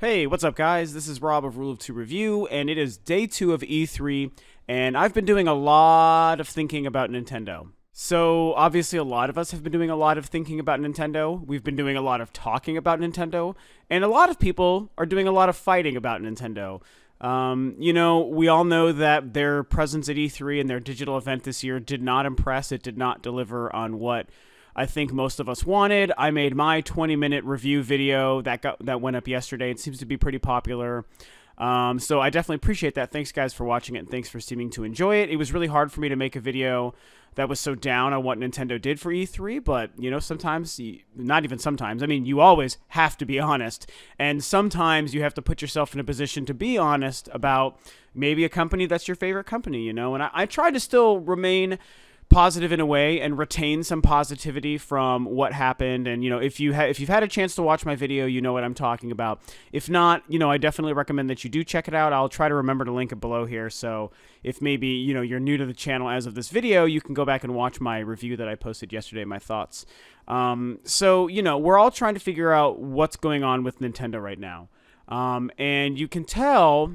Hey, what's up, guys? This is Rob of Rule of Two Review, and it is day 2 of E3, and I've been doing a lot of thinking about Nintendo. So, obviously, a lot of us have been doing a lot of thinking about Nintendo. We've been doing a lot of talking about Nintendo, and a lot of people are doing a lot of fighting about Nintendo. We all know that their presence at E3 and their digital event this year did not impress. It did not deliver on what I think most of us wanted. I made my 20-minute review video that went up yesterday. It seems to be pretty popular. So I definitely appreciate that. Thanks, guys, for watching it, and thanks for seeming to enjoy it. It was really hard for me to make a video that was so down on what Nintendo did for E3, but, sometimes, not even sometimes, you always have to be honest, and sometimes you have to put yourself in a position to be honest about maybe a company that's your favorite company, and I try to still remain positive in a way and retain some positivity from what happened. And if you've had a chance to watch my video, you know what I'm talking about. If not, I definitely recommend that you do check it out. I'll try to remember to link it below here, so if maybe you're new to the channel as of this video, you can go back and watch my review that I posted yesterday, my thoughts. We're all trying to figure out what's going on with Nintendo right now, and you can tell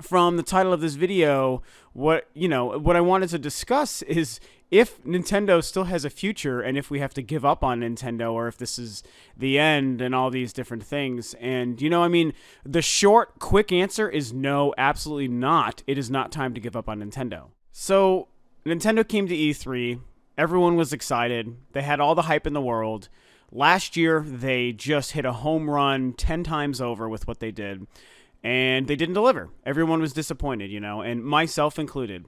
from the title of this video what I wanted to discuss is if Nintendo still has a future, and if we have to give up on Nintendo, or if this is the end and all these different things. And the short, quick answer is no, absolutely not. It is not time to give up on Nintendo. So Nintendo came to E3. Everyone was excited. They had all the hype in the world. Last year, they just hit a home run 10 times over with what they did. And they didn't deliver. Everyone was disappointed, and myself included.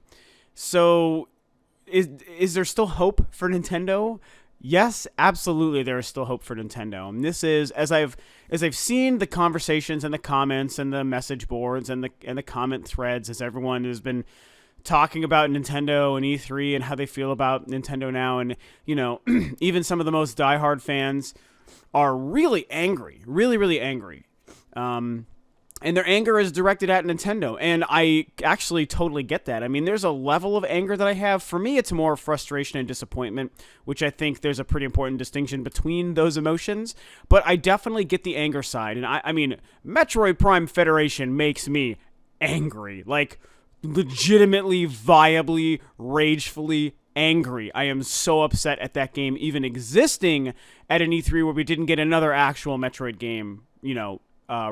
So, is there still hope for Nintendo? Yes, absolutely, there is still hope for Nintendo. And this is, as I've seen the conversations and the comments and the message boards and the comment threads, as everyone has been talking about Nintendo and E3 and how they feel about Nintendo now, and even some of the most diehard fans are really angry, really angry. And their anger is directed at Nintendo, and I actually totally get that. There's a level of anger that I have. For me, it's more frustration and disappointment, which I think there's a pretty important distinction between those emotions. But I definitely get the anger side, and Metroid Prime Federation makes me angry, like legitimately, viably, ragefully angry. I am so upset at that game even existing at an E3 where we didn't get another actual Metroid game,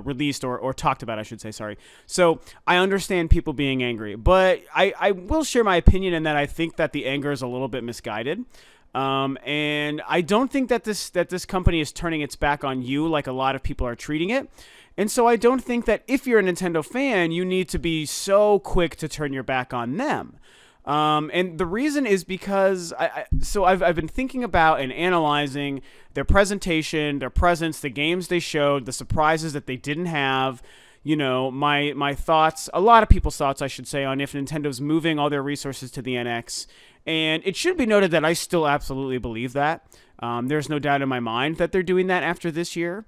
released or talked about, I should say, sorry. So I understand people being angry, but I will share my opinion in that I think that the anger is a little bit misguided. And I don't think that this company is turning its back on you like a lot of people are treating it. And so I don't think that if you're a Nintendo fan, you need to be so quick to turn your back on them. And the reason is because I've been thinking about and analyzing their presentation, their presence, the games they showed, the surprises that they didn't have, my thoughts, a lot of people's thoughts, I should say, on if Nintendo's moving all their resources to the NX. And it should be noted that I still absolutely believe that. There's no doubt in my mind that they're doing that after this year.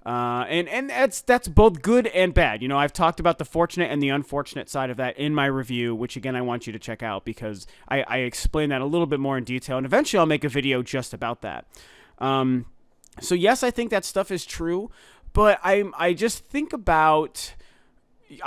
And that's both good and bad. I've talked about the fortunate and the unfortunate side of that in my review, which again I want you to check out because I explain that a little bit more in detail, and eventually I'll make a video just about that. So yes, I think that stuff is true, but I just think about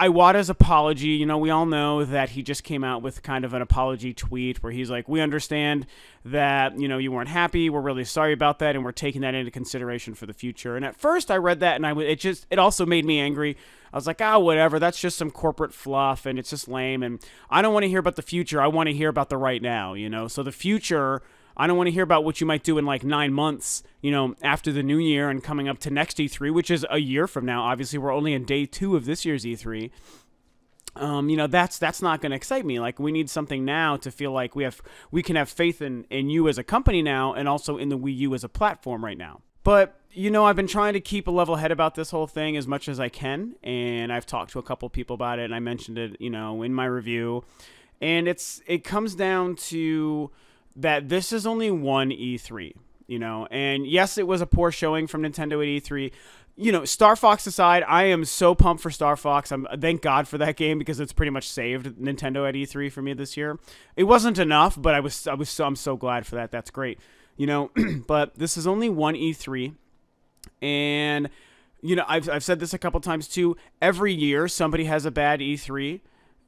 Iwata's apology. We all know that he just came out with kind of an apology tweet where he's like, we understand that, you weren't happy. We're really sorry about that, and we're taking that into consideration for the future. And at first I read that, and it also made me angry. I was like, whatever. That's just some corporate fluff, and it's just lame. And I don't want to hear about the future. I want to hear about the right now, So the future, I don't want to hear about what you might do in like 9 months, after the new year and coming up to next E3, which is a year from now. Obviously, we're only in day 2 of this year's E3. That's not going to excite me. Like, we need something now to feel like we can have faith in you as a company now, and also in the Wii U as a platform right now. But, I've been trying to keep a level head about this whole thing as much as I can, and I've talked to a couple people about it, and I mentioned it, in my review. And it comes down to that this is only one E3, and yes, it was a poor showing from Nintendo at E3. Star Fox aside, I am so pumped for Star Fox. Thank God for that game because it's pretty much saved Nintendo at E3 for me this year. It wasn't enough, but I'm so glad for that. That's great. But this is only one E3, and I've said this a couple times too. Every year, somebody has a bad E3.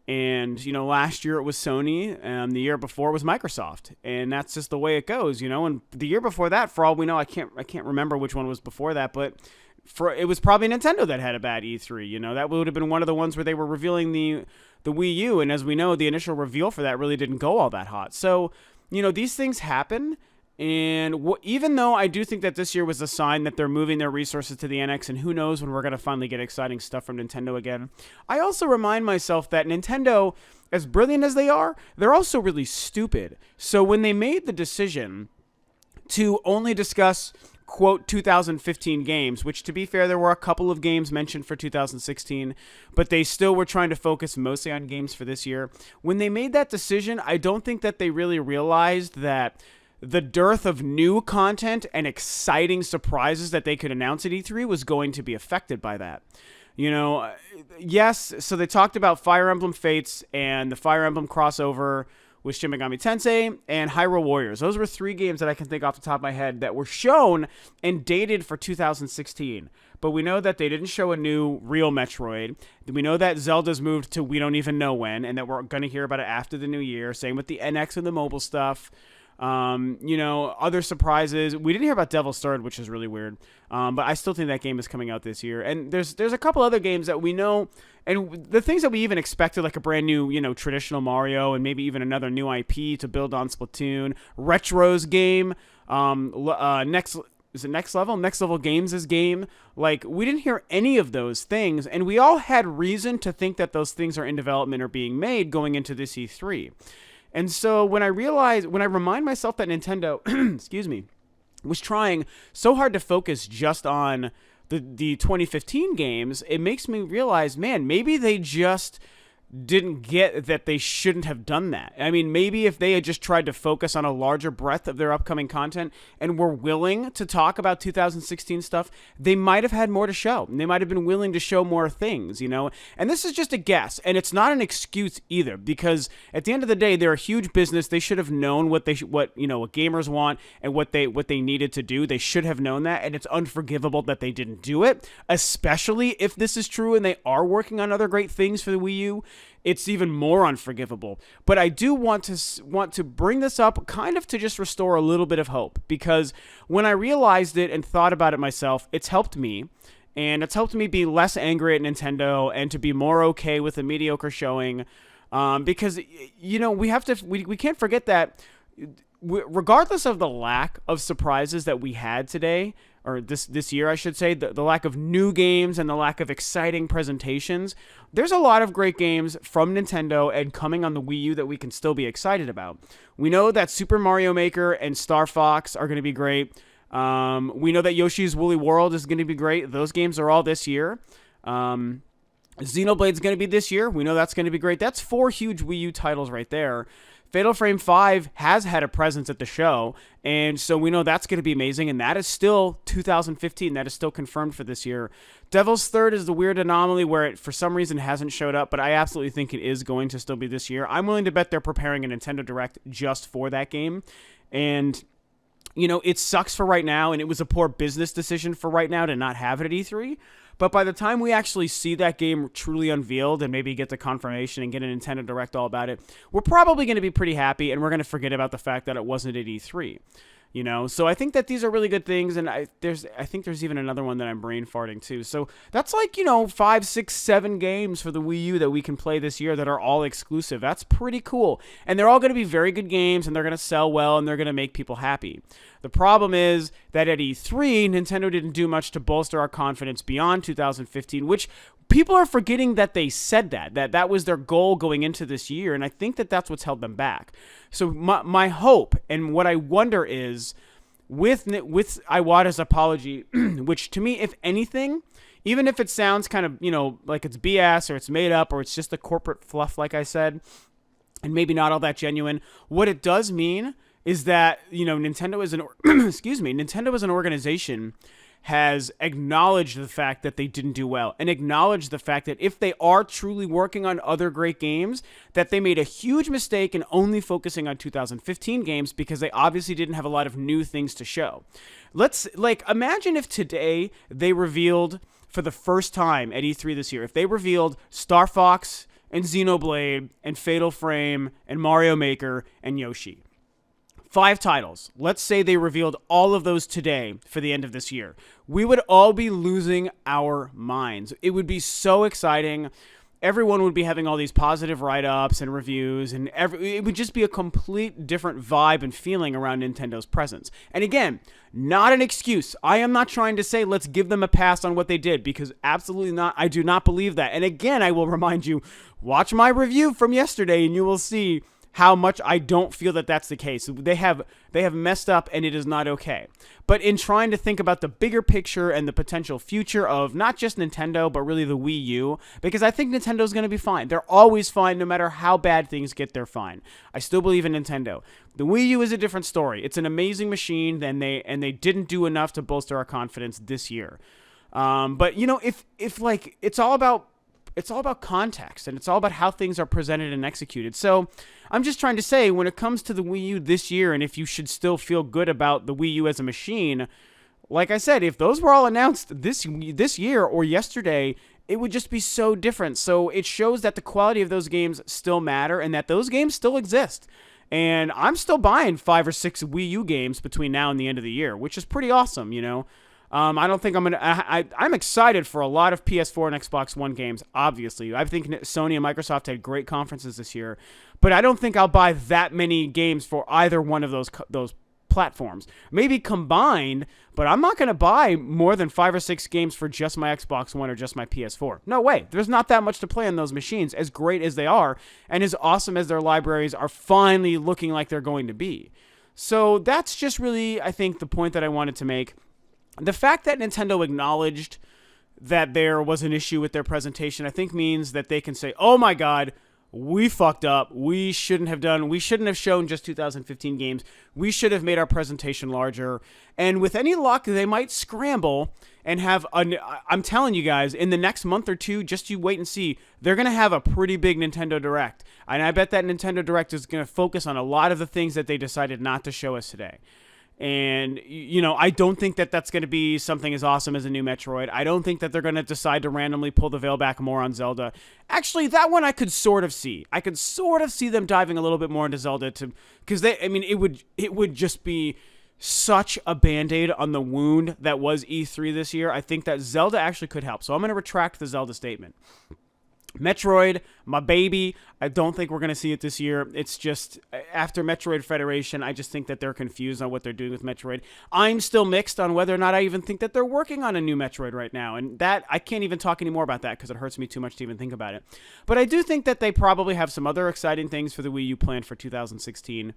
And, last year it was Sony, and the year before it was Microsoft. And that's just the way it goes, And the year before that, for all we know, I can't remember which one was before that, but it was probably Nintendo that had a bad E3, That would have been one of the ones where they were revealing the Wii U, and as we know, the initial reveal for that really didn't go all that hot. So, these things happen. And even though I do think that this year was a sign that they're moving their resources to the NX, and who knows when we're going to finally get exciting stuff from Nintendo again, I also remind myself that Nintendo, as brilliant as they are, they're also really stupid. So when they made the decision to only discuss, quote, 2015 games, which to be fair, there were a couple of games mentioned for 2016, but they still were trying to focus mostly on games for this year. When they made that decision, I don't think that they really realized that the dearth of new content and exciting surprises that they could announce at E3 was going to be affected by that. Yes, so they talked about Fire Emblem Fates and the Fire Emblem crossover with Shin Megami Tensei and Hyrule Warriors. Those were 3 games that I can think off the top of my head that were shown and dated for 2016. But we know that they didn't show a new real Metroid. We know that Zelda's moved to we don't even know when, and that we're going to hear about it after the new year. Same with the NX and the mobile stuff. Other surprises. We didn't hear about Devil's Third, which is really weird. But I still think that game is coming out this year. And there's a couple other games that we know, and the things that we even expected, like a brand new, traditional Mario, and maybe even another new IP to build on Splatoon, Retro's game, Next Level Games' game. Like, we didn't hear any of those things, and we all had reason to think that those things are in development or being made going into this E3. And so when I remind myself that Nintendo, excuse me, was trying so hard to focus just on the 2015 games, it makes me realize, man, maybe they just didn't get that they shouldn't have done that. I mean, maybe if they had just tried to focus on a larger breadth of their upcoming content and were willing to talk about 2016 stuff, they might have had more to show. And they might have been willing to show more things, And this is just a guess, and it's not an excuse either, because at the end of the day, they're a huge business. They should have known what gamers want and what they needed to do. They should have known that, and it's unforgivable that they didn't do it, especially if this is true and they are working on other great things for the Wii U. It's even more unforgivable. But I do want to bring this up kind of to just restore a little bit of hope, because when I realized it and thought about it myself, it's helped me. And it's helped me be less angry at Nintendo and to be more okay with a mediocre showing. Because, we can't forget that regardless of the lack of surprises that we had today, or this year, I should say, the lack of new games and the lack of exciting presentations, there's a lot of great games from Nintendo and coming on the Wii U that we can still be excited about. We know that Super Mario Maker and Star Fox are going to be great. We know that Yoshi's Woolly World is going to be great. Those games are all this year. Xenoblade's going to be this year. We know that's going to be great. That's 4 huge Wii U titles right there. Fatal Frame 5 has had a presence at the show, and so we know that's going to be amazing, and that is still 2015. That is still confirmed for this year. Devil's Third is the weird anomaly where it, for some reason, hasn't showed up, but I absolutely think it is going to still be this year. I'm willing to bet they're preparing a Nintendo Direct just for that game, and it sucks for right now, and it was a poor business decision for right now to not have it at E3. But by the time we actually see that game truly unveiled and maybe get the confirmation and get a Nintendo Direct all about it, we're probably going to be pretty happy, and we're going to forget about the fact that it wasn't at E3. So I think that these are really good things, and I think there's even another one that I'm brain farting too. So that's like 5, 6, 7 games for the Wii U that we can play this year that are all exclusive. That's pretty cool, and they're all going to be very good games, and they're going to sell well, and they're going to make people happy. The problem is that at E3, Nintendo didn't do much to bolster our confidence beyond 2015, which people are forgetting that they said that was their goal going into this year, and I think that that's what's held them back. So my hope and what I wonder is, with Iwata's apology, which to me, if anything, even if it sounds kind of, like it's BS or it's made up or it's just a corporate fluff, like I said, and maybe not all that genuine, what it does mean is that, Nintendo as an organization has acknowledged the fact that they didn't do well, and acknowledged the fact that if they are truly working on other great games, that they made a huge mistake in only focusing on 2015 games, because they obviously didn't have a lot of new things to show. Imagine if today they revealed for the first time at E3 this year, if they revealed Star Fox and Xenoblade and Fatal Frame and Mario Maker and Yoshi. 5 titles. Let's say they revealed all of those today for the end of this year. We would all be losing our minds. It would be so exciting. Everyone would be having all these positive write-ups and reviews, and it would just be a complete different vibe and feeling around Nintendo's presence. And again, not an excuse. I am not trying to say let's give them a pass on what they did, because absolutely not. I do not believe that. And again, I will remind you, watch my review from yesterday and you will see how much I don't feel that that's the case. They have messed up, and it is not okay. But in trying to think about the bigger picture and the potential future of not just Nintendo, but really the Wii U, because I think Nintendo's going to be fine. They're always fine, no matter how bad things get, they're fine. I still believe in Nintendo. The Wii U is a different story. It's an amazing machine, and they didn't do enough to bolster our confidence this year. But you know, if like it's all about context, and it's all about how things are presented and executed. So I'm just trying to say, when it comes to the Wii U this year, and if you should still feel good about the Wii U as a machine, like I said, if those were all announced this year or yesterday, it would just be so different. So it shows that the quality of those games still matter, and that those games still exist. And I'm still buying 5 or 6 Wii U games between now and the end of the year, which is pretty awesome, you know. I don't think I'm excited for a lot of PS4 and Xbox One games, obviously. I think Sony and Microsoft had great conferences this year, but I don't think I'll buy that many games for either one of those platforms. Maybe combined, but I'm not going to buy more than 5 or 6 games for just my Xbox One or just my PS4. No way. There's not that much to play on those machines, as great as they are, and as awesome as their libraries are finally looking like they're going to be. So that's just really, I think, the point that I wanted to make. The fact that Nintendo acknowledged that there was an issue with their presentation, I think means that they can say, oh my God, we fucked up. We shouldn't have shown just 2015 games. We should have made our presentation larger. And with any luck, they might scramble and have, I'm telling you guys, in the next month or two, just you wait and see, they're going to have a pretty big Nintendo Direct. And I bet that Nintendo Direct is going to focus on a lot of the things that they decided not to show us today. And, you know, I don't think that that's going to be something as awesome as a new Metroid. I don't think that they're going to decide to randomly pull the veil back more on Zelda. Actually, that one I could sort of see. I could sort of see them diving a little bit more into Zelda, because it would just be such a Band-Aid on the wound that was E3 this year. I think that Zelda actually could help. So I'm going to retract the Zelda statement. Metroid, my baby, I don't think we're going to see it this year. It's just, after Metroid Federation, I just think that they're confused on what they're doing with Metroid. I'm still mixed on whether or not I even think that they're working on a new Metroid right now. And that, I can't even talk anymore about that because it hurts me too much to even think about it. But I do think that they probably have some other exciting things for the Wii U planned for 2016.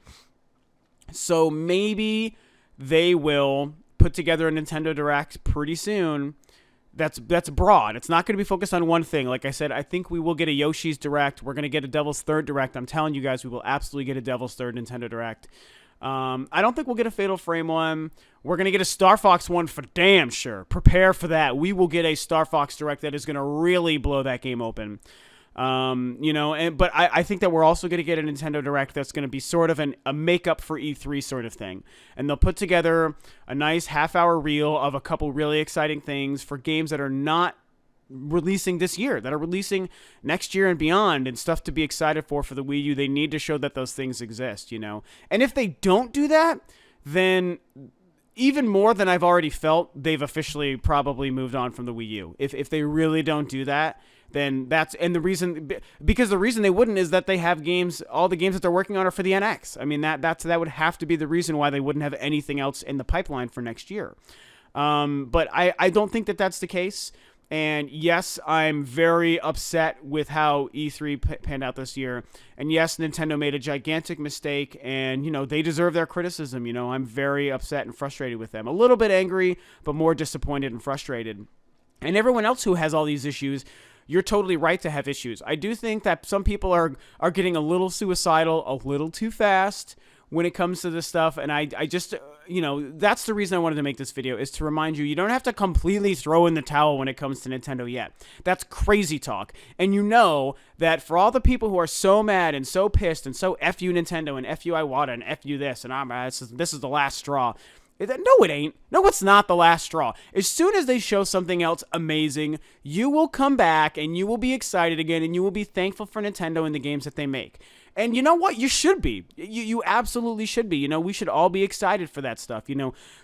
So maybe they will put together a Nintendo Direct pretty soon. That's broad. It's not going to be focused on one thing. Like I said, I think we will get a Yoshi's Direct. We're going to get a Devil's Third Direct. I'm telling you guys, we will absolutely get a Devil's Third Nintendo Direct. I don't think we'll get a Fatal Frame one. We're going to get a Star Fox one for damn sure. Prepare for that. We will get a Star Fox Direct that is going to really blow that game open. But I think that we're also going to get a Nintendo Direct that's going to be sort of a makeup for E3 sort of thing. And they'll put together a nice half-hour reel of a couple really exciting things for games that are not releasing this year, that are releasing next year and beyond, and stuff to be excited for the Wii U. They need to show that those things exist, you know. And if they don't do that, then even more than I've already felt, they've officially probably moved on from the Wii U. If they really don't do that, then the reason they wouldn't is that they have games, all the games that they're working on are for the NX. I mean, that would have to be the reason why they wouldn't have anything else in the pipeline for next year. But I don't think that that's the case. And yes, I'm very upset with how E3 panned out this year. And yes, Nintendo made a gigantic mistake, and, you know, they deserve their criticism. You know, I'm very upset and frustrated with them. A little bit angry, but more disappointed and frustrated. And everyone else who has all these issues, you're totally right to have issues. I do think that some people are getting a little suicidal, a little too fast when it comes to this stuff. And I just, you know, that's the reason I wanted to make this video, is to remind you, you don't have to completely throw in the towel when it comes to Nintendo yet. That's crazy talk. And you know that for all the people who are so mad and so pissed and so F you Nintendo and F you Iwata and F you this and this is the last straw, No, it ain't. No, it's not the last straw. As soon as they show something else amazing, you will come back and you will be excited again and you will be thankful for Nintendo and the games that they make. And you know what? You should be. You absolutely should be. We should all be excited for that stuff.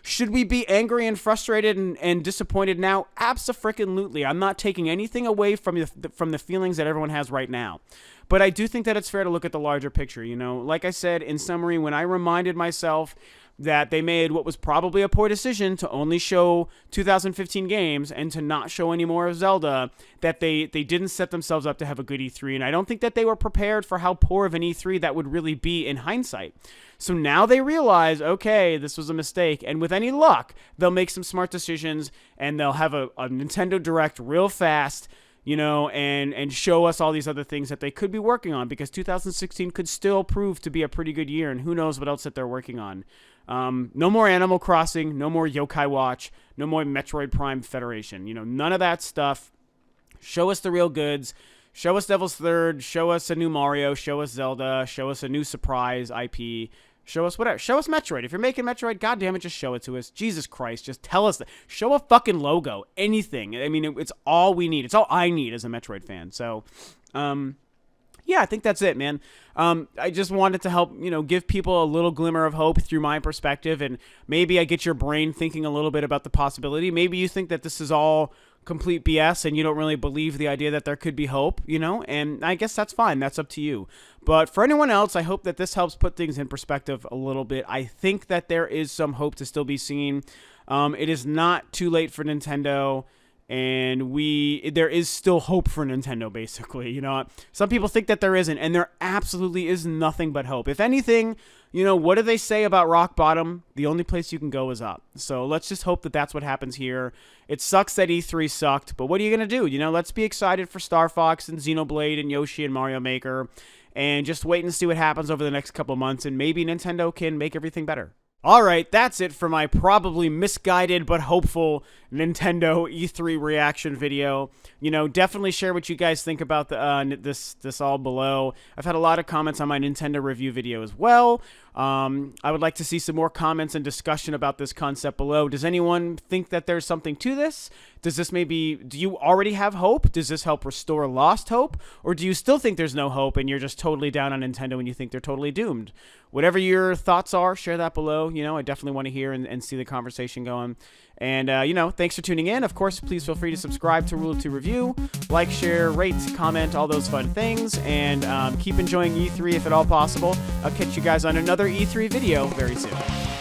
Should we be angry and frustrated and disappointed now? Abso-freaking-lutely. I'm not taking anything away from the feelings that everyone has right now. But I do think that it's fair to look at the larger picture. Like I said, in summary, when I reminded myself that they made what was probably a poor decision to only show 2015 games and to not show any more of Zelda, that they didn't set themselves up to have a good E3, and I don't think that they were prepared for how poor of an E3 that would really be in hindsight. So now they realize, okay, this was a mistake, and with any luck, they'll make some smart decisions, and they'll have a Nintendo Direct real fast, and show us all these other things that they could be working on, because 2016 could still prove to be a pretty good year, and who knows what else that they're working on. No more Animal Crossing, no more Yokai Watch, no more Metroid Prime Federation. None of that stuff. Show us the real goods. Show us Devil's Third. Show us a new Mario. Show us Zelda. Show us a new surprise IP. Show us whatever. Show us Metroid. If you're making Metroid, goddammit, just show it to us. Jesus Christ, just tell us that. Show a fucking logo. Anything. I mean, it's all we need. It's all I need as a Metroid fan. So, yeah, I think that's it, man. I just wanted to help, give people a little glimmer of hope through my perspective, and maybe I get your brain thinking a little bit about the possibility. Maybe you think that this is all complete BS and you don't really believe the idea that there could be hope, and I guess that's fine. That's up to you. But for anyone else, I hope that this helps put things in perspective a little bit. I think that there is some hope to still be seen. It is not too late for Nintendo. And there is still hope for Nintendo, basically. Some people think that there isn't, and there absolutely is nothing but hope. If anything, what do they say about rock bottom? The only place you can go is up. So let's just hope that that's what happens here. It sucks that E3 sucked, but what are you going to do? Let's be excited for Star Fox and Xenoblade and Yoshi and Mario Maker, and just wait and see what happens over the next couple months, and maybe Nintendo can make everything better. Alright, that's it for my probably misguided but hopeful Nintendo E3 reaction video. Definitely share what you guys think about this all below. I've had a lot of comments on my Nintendo review video as well. I would like to see some more comments and discussion about this concept below. Does anyone think that there's something to this? Do you already have hope? Does this help restore lost hope? Or do you still think there's no hope and you're just totally down on Nintendo and you think they're totally doomed? Whatever your thoughts are, share that below. I definitely want to hear and see the conversation going. And, thanks for tuning in. Of course, please feel free to subscribe to Rule of Two Review. Like, share, rate, comment, all those fun things. And keep enjoying E3 if at all possible. I'll catch you guys on another E3 video very soon.